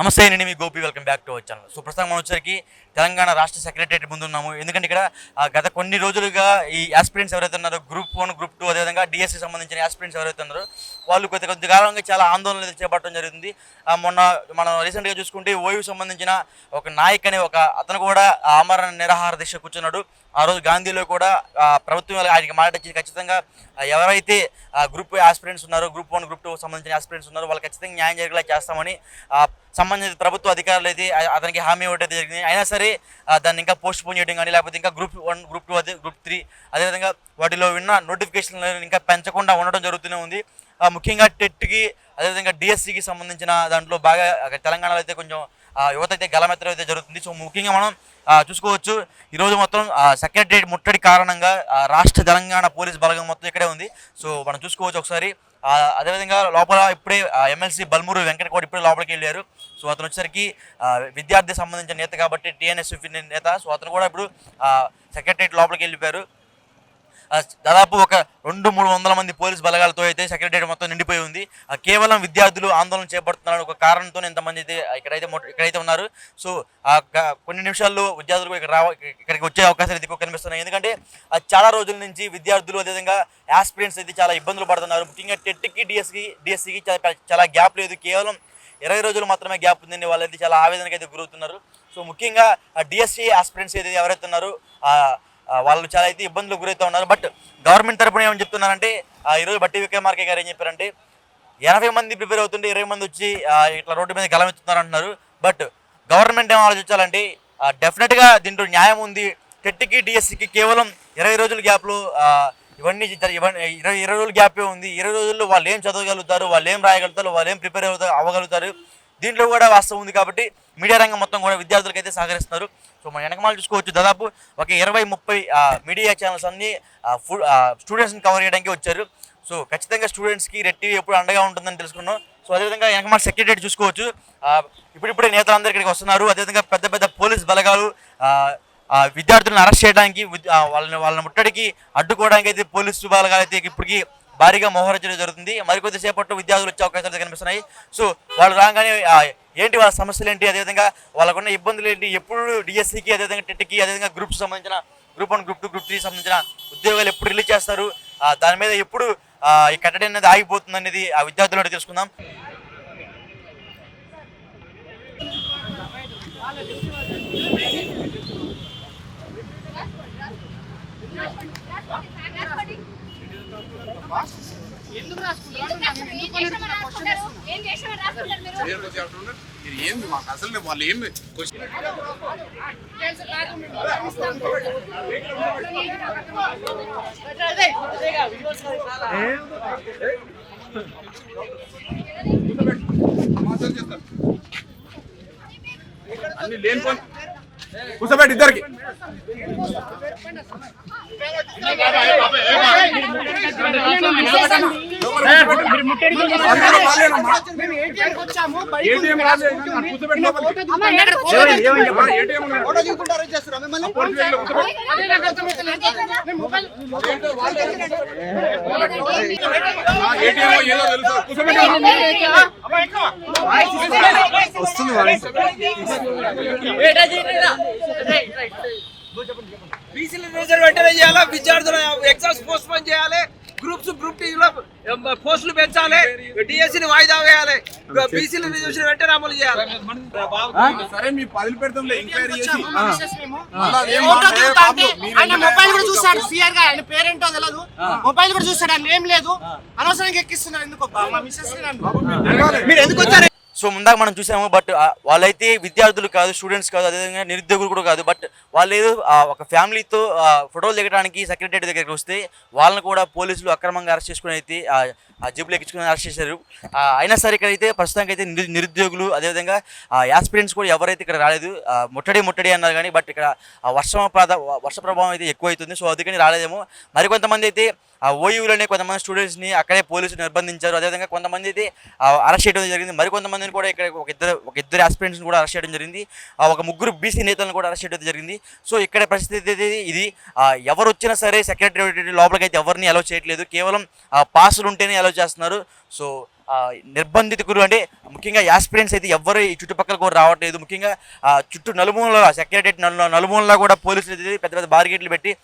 నమస్తే, నేను మీ Gopi. Welcome back to our channel. So ప్రస్తుతం మనం వచ్చరికి తెలంగాణ రాష్ట్ర సెక్రటరియట్ ముందు ఉన్నాము. ఎందుకంటే ఇక్కడ గత కొన్ని రోజులుగా ఈ యాస్పిరెంట్స్ ఎవరైతే ఉన్నారో గ్రూప్ 1, గ్రూప్ 2 అదేవిధంగా డిఎస్సి సంబంధించిన యాస్పిరెంట్స్ ఎవరైతే ఉన్నారో వాళ్ళు కొద్ది కాలంగా చాలా ఆందోళనలు చేపట్టడం జరుగుతుంది. మొన్న మనం రీసెంట్గా చూసుకుంటే ఓయూ సంబంధించిన ఒక నాయక్ అనే ఒక అతను కూడా ఆమరణ నిరాహార దీక్ష కూర్చున్నాడు. ఆ రోజు గాంధీలో కూడా ప్రభుత్వం ఆయనకి మాట ఇచ్చి ఖచ్చితంగా ఎవరైతే గ్రూప్ ఆస్పిరెంట్స్ ఉన్నారో గ్రూప్ 1, గ్రూప్ 2 సంబంధించిన ఆస్పిరెంట్స్ ఉన్నారో వాళ్ళు ఖచ్చితంగా న్యాయం జరిగేలా చేస్తామని సంబంధిత ప్రభుత్వ అధికారులు అయితే అతనికి హామీ ఇవ్వడం జరిగింది. అయినా సరే దాన్ని ఇంకా పోస్ట్ పోన్ చేయడం కానీ లేకపోతే ఇంకా గ్రూప్ 1, గ్రూప్ 2 గ్రూప్ 3 అదేవిధంగా వాటిలో విన్న నోటిఫికేషన్లు ఇంకా పెంచకుండా ఉండడం జరుగుతూనే ఉంది. ముఖ్యంగా టెట్కి అదేవిధంగా డిఎస్సికి సంబంధించిన దాంట్లో బాగా తెలంగాణలో అయితే కొంచెం యువత అయితే గలమెత్తడం అయితే జరుగుతుంది. సో ముఖ్యంగా మనం చూసుకోవచ్చు ఈరోజు మొత్తం సెక్రటరియట్ ముట్టడి కారణంగా రాష్ట్ర తెలంగాణ పోలీస్ బలగం మొత్తం ఇక్కడే ఉంది. సో మనం చూసుకోవచ్చు ఒకసారి. అదేవిధంగా లోపల ఇప్పుడే ఎమ్మెల్సీ బల్మూరు వెంకట కూడా ఇప్పుడే లోపలికి వెళ్ళారు. సో అతను వచ్చేసరికి విద్యార్థి సంబంధించిన నేత కాబట్టి టీఎన్ఎస్ఎఫ్ నేత. సో అతను కూడా ఇప్పుడు సెక్రటరియట్ లోపలికి వెళ్ళిపోయారు. దాదాపు ఒక 200-300 మంది పోలీస్ బలగాలతో అయితే సెక్రటరియట్ మొత్తం నిండిపోయి ఉంది. కేవలం విద్యార్థులు ఆందోళన చేపడుతున్నారు ఒక కారణంతో ఇంతమంది అయితే ఇక్కడైతే ఉన్నారు. సో కొన్ని నిమిషాల్లో విద్యార్థులు ఇక్కడికి వచ్చే అవకాశాలు ఎక్కువ కనిపిస్తున్నాయి. ఎందుకంటే చాలా రోజుల నుంచి విద్యార్థులు అదేవిధంగా యాస్పిరెంట్స్ అయితే చాలా ఇబ్బందులు పడుతున్నారు. ముఖ్యంగా టెట్కి డిఎస్సికి చాలా గ్యాప్ లేదు, కేవలం 20 రోజులు మాత్రమే గ్యాప్ ఉందండి. వాళ్ళైతే చాలా ఆవేదనకు అయితే గురవుతున్నారు. సో ముఖ్యంగా డిఎస్సి ఆస్పిరెంట్స్ ఏదైతే ఎవరైతే ఉన్నారో వాళ్ళు చాలా అయితే ఇబ్బందులు గురవుతూ ఉన్నారు. బట్ గవర్నమెంట్ తరపున ఏమని చెప్తున్నారంటే ఈరోజు బట్టి విక్రమార్క గారు ఏం చెప్పారంటే 80 మంది ప్రిపేర్ అవుతుంటే 20 మంది వచ్చి ఇట్లా రోడ్డు మీద గలమెత్తుతున్నారు అంటున్నారు. బట్ గవర్నమెంట్ ఏం ఆలోచించాలంటే డెఫినెట్గా దీంట్లో న్యాయం ఉంది. టెట్కి డిఎస్సికి కేవలం 20 రోజుల గ్యాప్లో ఇవన్నీ 20 రోజుల గ్యాపే ఉంది. 20 రోజుల్లో వాళ్ళు ఏం చదవగలుగుతారు, వాళ్ళు ఏం రాయగలుగుతారు, వాళ్ళు ఏం ప్రిపేర్ అవ్వగలుగుతారు, దీంట్లో కూడా వాస్తవం ఉంది. కాబట్టి మీడియా రంగం మొత్తం కూడా విద్యార్థులకు అయితే సహకరిస్తున్నారు. సో మన వెనకమాలు చూసుకోవచ్చు, దాదాపు ఒక 20-30 మీడియా ఛానల్స్ అన్నీ స్టూడెంట్స్ని కవర్ చేయడానికి వచ్చారు. సో ఖచ్చితంగా స్టూడెంట్స్కి రెడ్ టీవీ ఎప్పుడు అండగా ఉంటుందని తెలుసుకున్నాం. సో అదేవిధంగా వెనకమాల సెక్రటరీ చూసుకోవచ్చు, ఇప్పుడిప్పుడే నేతలందరూ ఇక్కడికి వస్తున్నారు. అదేవిధంగా పెద్ద పెద్ద పోలీస్ బలగాలు విద్యార్థులను అరెస్ట్ చేయడానికి వాళ్ళని ముట్టడికి అడ్డుకోవడానికి అయితే పోలీసు బలగాలు అయితే ఇప్పటికీ భారీగా మోహరించడం జరుగుతుంది. మరికొద్ది సేపట్లో విద్యార్థులు వచ్చే అవకాశాలు కనిపిస్తున్నాయి. సో వాళ్ళు రాగానే ఏంటి వాళ్ళ సమస్యలు ఏంటి, అదేవిధంగా వాళ్ళకున్న ఇబ్బందులు ఏంటి, ఎప్పుడు డిఎస్సికి అదేవిధంగా టెట్కి అదేవిధంగా గ్రూప్స్ సంబంధించిన గ్రూప్ 1, గ్రూప్ 2, గ్రూప్ 3 సంబంధించిన ఉద్యోగాలు ఎప్పుడు రిలీజ్ చేస్తారు, దాని మీద ఎప్పుడు ఈ కట్టడి అనేది ఆగిపోతుంది అనేది ఆ విద్యార్థులు తెలుసుకుందాం. అసలు వాళ్ళు ఏం అన్ని లేని పని కూర్చోబెట్టి ఇద్దరికి వస్తుంది. బీసీల రిజర్వ్ వెంటనే చేయాలి, విద్యార్థుల ఎగ్జామ్స్ పోస్ట్ పోన్ చేయాలి, గ్రూప్ 2లో పోస్టులు పెంచాలి, డిఎస్సిని వాయిదా వేయాలి, బీసీల రిజర్వేషన్ వెంటనే అమలు చేయాలి. సరే మీ 10 పెడతాంలే ఎంక్వైరీ చేసి మొబైల్ కూడా చూస్తాడు సిఆర్ గా, ఆయన పేరేంటో తెలియదు, మొబైల్ కూడా చూస్తాడు, ఆయన ఏం లేదు, అనవసరంగా ఎక్కిస్తున్నారు. ఎందుకు మా మిస్సెస్ మీరు ఎందుకు వచ్చారు? సో ముందాక మనం చూసాము. బట్ వాళ్ళైతే విద్యార్థులు కాదు, స్టూడెంట్స్ కాదు, అదేవిధంగా నిరుద్యోగులు కూడా కాదు. బట్ వాళ్ళు ఏదో ఒక ఫ్యామిలీతో ఫోటోలు దిగడానికి సెక్రటరీ దగ్గరికి వస్తే వాళ్ళని కూడా పోలీసులు అక్రమంగా అరెస్ట్ చేసుకుని అయితే జీపులు ఎక్కించుకుని అరెస్ట్ చేశారు. అయినా సరే ఇక్కడైతే ప్రస్తుతానికి అయితే నిరుద్యోగులు అదేవిధంగా యాస్పిరెంట్స్ కూడా ఎవరైతే ఇక్కడ రాలేదు. ముట్టడి అన్నారు కానీ బట్ ఇక్కడ వర్ష ప్రభావం అయితే ఎక్కువ అవుతుంది. సో అందుకని రాలేదేమో. మరికొంతమంది అయితే ఓయూలోనే కొంతమంది స్టూడెంట్స్ని అక్కడే పోలీసులు నిర్బంధించారు. అదేవిధంగా కొంతమంది అయితే అరెస్ట్ చేయడం జరిగింది. మరికొంతమందిని కూడా ఇక్కడ ఒక ఇద్దరు ఆస్పిరెంట్స్ని కూడా అరెస్ట్ చేయడం జరిగింది. ఒక 3 బీసీ నేతలను కూడా అరెస్ట్ చేయడం జరిగింది. సో ఇక్కడ పరిస్థితి అయితే ఇది ఎవరు వచ్చినా సరే సెక్రటరీ లోపలికి అయితే ఎవరిని అలౌ చేయట్లేదు, కేవలం పాసులు ఉంటేనే అలౌ చేస్తున్నారు. సో నిర్బంధిత గురు అంటే ముఖ్యంగా యాస్పిరెంట్స్ అయితే ఎవ్వరు ఈ చుట్టుపక్కల కూడా రావట్లేదు. ముఖ్యంగా చుట్టూ నలుమూలలో సెక్రటరియట్ నలుమూలలో కూడా పోలీసులు అయితే పెద్ద పెద్ద బారిగేట్లు పెట్టి